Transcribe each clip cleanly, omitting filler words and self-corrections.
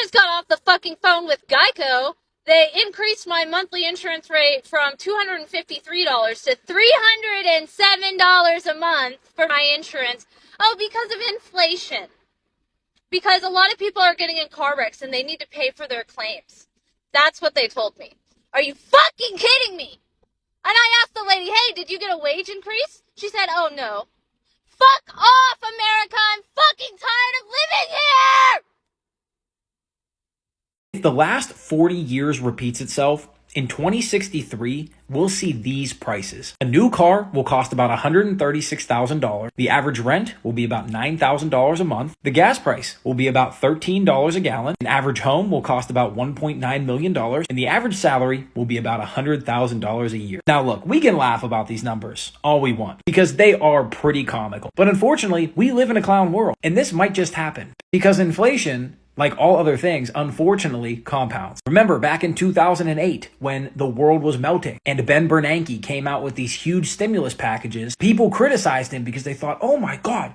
just got off the fucking phone with Geico. They increased my monthly insurance rate from $253 to $307 a month for my insurance. Oh, because of inflation. Because a lot of people are getting in car wrecks and they need to pay for their claims. That's what they told me. Are you fucking kidding me? And I asked the lady, hey, did you get a wage increase? She said, oh no. Fuck off, America! I'm fucking tired of living here! If the last 40 years repeats itself, in 2063, we'll see these prices. A new car will cost about $136,000. The average rent will be about $9,000 a month. The gas price will be about $13 a gallon. An average home will cost about $1.9 million. And the average salary will be about $100,000 a year. Now look, we can laugh about these numbers all we want because they are pretty comical. But unfortunately, we live in a clown world. And this might just happen because inflation, like all other things, unfortunately compounds. Remember back in 2008 when the world was melting and Ben Bernanke came out with these huge stimulus packages, people criticized him because they thought, oh my God,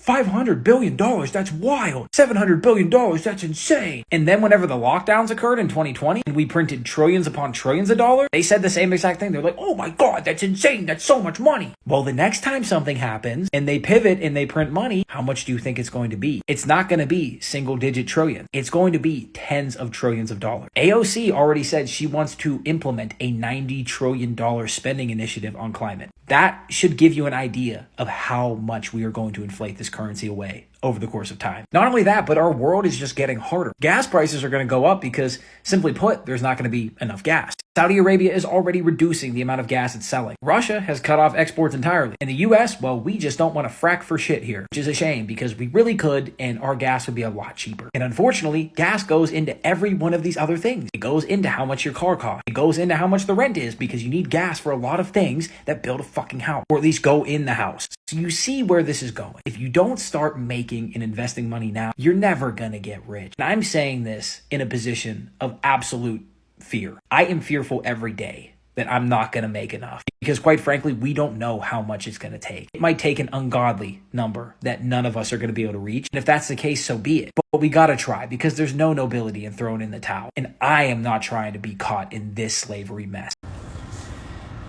$500 billion, that's wild. $700 billion, that's insane. And then whenever the lockdowns occurred in 2020 and we printed trillions upon trillions of dollars, they said the same exact thing. They're like, oh my God, that's insane. That's so much money. Well, the next time something happens and they pivot and they print money, how much do you think it's going to be? It's not going to be single digit trillion. It's going to be tens of trillions of dollars. AOC already said she wants to implement a $90 trillion spending initiative on climate. That should give you an idea of how much we are going to inflate this currency away over the course of time. Not only that, but our world is just getting harder. Gas prices are going to go up because, simply put, there's not going to be enough gas. Saudi Arabia is already reducing the amount of gas it's selling. Russia has cut off exports entirely. In the US, well, we just don't want to frack for shit here, which is a shame because we really could and our gas would be a lot cheaper. And unfortunately, gas goes into every one of these other things. It goes into how much your car costs. It goes into how much the rent is because you need gas for a lot of things that build a fucking house, or at least go in the house. So you see where this is going. If you don't start making and investing money now, you're never gonna get rich. And I'm saying this in a position of absolute fear. I am fearful every day that I'm not gonna make enough because quite frankly, we don't know how much it's gonna take. It might take an ungodly number that none of us are gonna be able to reach. And if that's the case, so be it. But we gotta try because there's no nobility in throwing in the towel. And I am not trying to be caught in this slavery mess.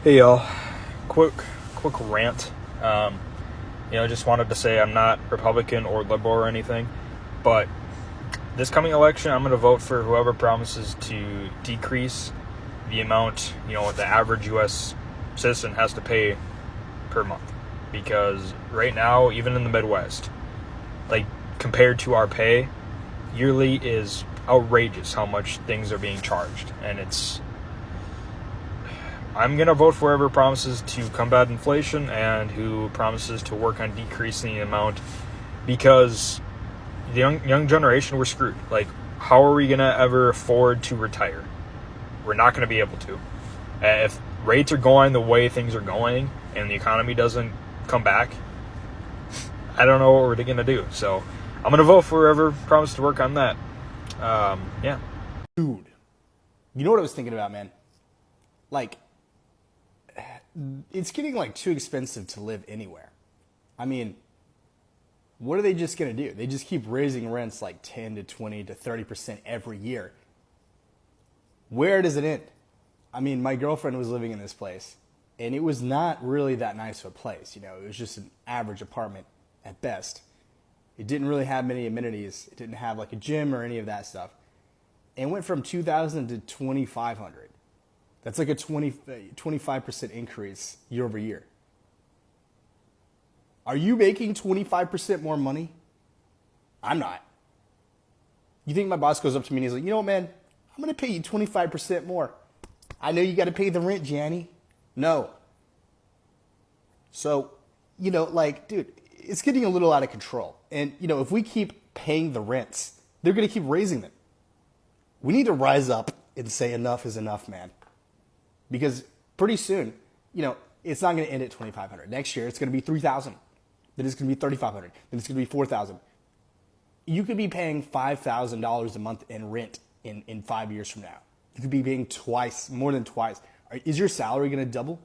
Hey y'all, quick rant. Just wanted to say I'm not Republican or liberal or anything, but this coming election, I'm going to vote for whoever promises to decrease the amount, the average U.S. citizen has to pay per month. Because right now, even in the Midwest, like compared to our pay, yearly is outrageous how much things are being charged. And I'm going to vote for whoever promises to combat inflation and who promises to work on decreasing the amount, because the young generation, we're screwed. Like, how are we going to ever afford to retire? We're not going to be able to. If rates are going the way things are going and the economy doesn't come back, I don't know what we're going to do. So I'm going to vote for whoever promised to work on that. Yeah. Dude, you know what I was thinking about, man? Like, it's getting too expensive to live anywhere. I mean, what are they just going to do? They just keep raising rents 10 to 20 to 30% every year. Where does it end? I mean, my girlfriend was living in this place, and it was not really that nice of a place. It was just an average apartment at best. It didn't really have many amenities. It didn't have a gym or any of that stuff. And it went from $2,000 to $2,500. That's a 25% increase year over year. Are you making 25% more money? I'm not. You think my boss goes up to me and he's like, you know what, man? I'm going to pay you 25% more. I know you got to pay the rent, Janny. No. So, dude, it's getting a little out of control. And, if we keep paying the rents, they're going to keep raising them. We need to rise up and say enough is enough, man. Because pretty soon, it's not going to end at $2,500. Next year, it's going to be $3,000. Then it's going to be $3,500. Then it's going to be $4,000. You could be paying $5,000 a month in rent in 5 years from now. You could be paying more than twice. Is your salary going to double?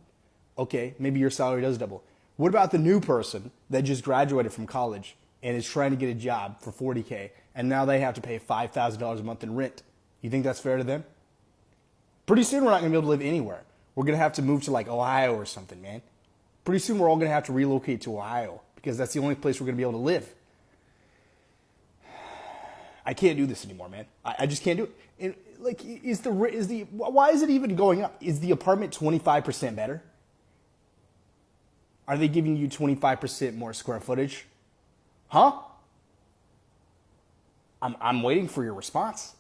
Okay, maybe your salary does double. What about the new person that just graduated from college and is trying to get a job for $40K, and now they have to pay $5,000 a month in rent. You think that's fair to them? Pretty soon we're not going to be able to live anywhere. We're going to have to move to like Ohio or something, man. Pretty soon we're all going to have to relocate to Ohio because that's the only place we're going to be able to live. I can't do this anymore, man. I just can't do it. And, like, why is it even going up? Is the apartment 25% better? Are they giving you 25% more square footage? Huh? I'm waiting for your response.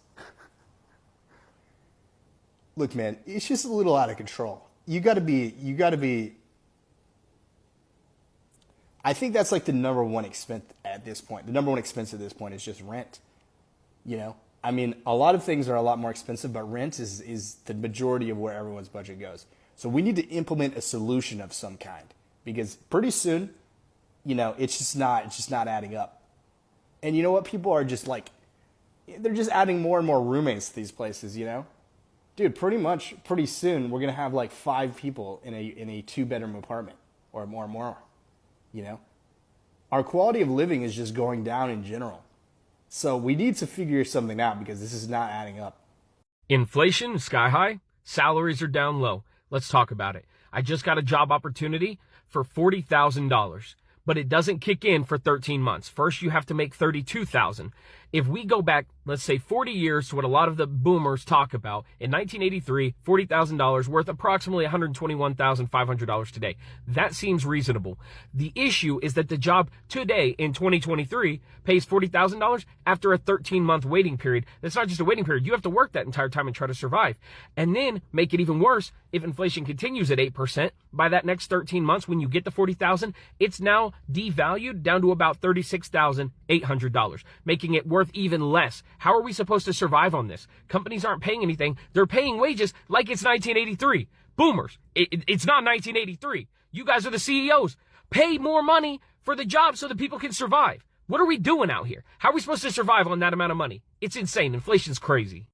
Look, man, it's just a little out of control. You gotta be. I think that's like the number one expense at this point. The number one expense at this point is just rent. You know, I mean, a lot of things are a lot more expensive, but rent is the majority of where everyone's budget goes. So we need to implement a solution of some kind because pretty soon, you know, it's just not adding up. And you know what? People are just like, they're just adding more and more roommates to these places, you know? Dude, pretty soon we're going to have like 5 people in a 2-bedroom apartment or more, you know? Our quality of living is just going down in general. So we need to figure something out because this is not adding up. Inflation is sky high. Salaries are down low. Let's talk about it. I just got a job opportunity for $40,000, but it doesn't kick in for 13 months. First, you have to make $32,000. If we go back, let's say 40 years to what a lot of the boomers talk about, in 1983, $40,000 worth approximately $121,500 today. That seems reasonable. The issue is that the job today in 2023 pays $40,000 after a 13-month waiting period. That's not just a waiting period. You have to work that entire time and try to survive. And then make it even worse, if inflation continues at 8%, by that next 13 months when you get the $40,000, it's now devalued down to about $36,800, making it worth even less. How are we supposed to survive on this? Companies aren't paying anything. They're paying wages like it's 1983. Boomers, it's not 1983. You guys are the CEOs. Pay more money for the job so that people can survive. What are we doing out here? How are we supposed to survive on that amount of money? It's insane. Inflation's crazy.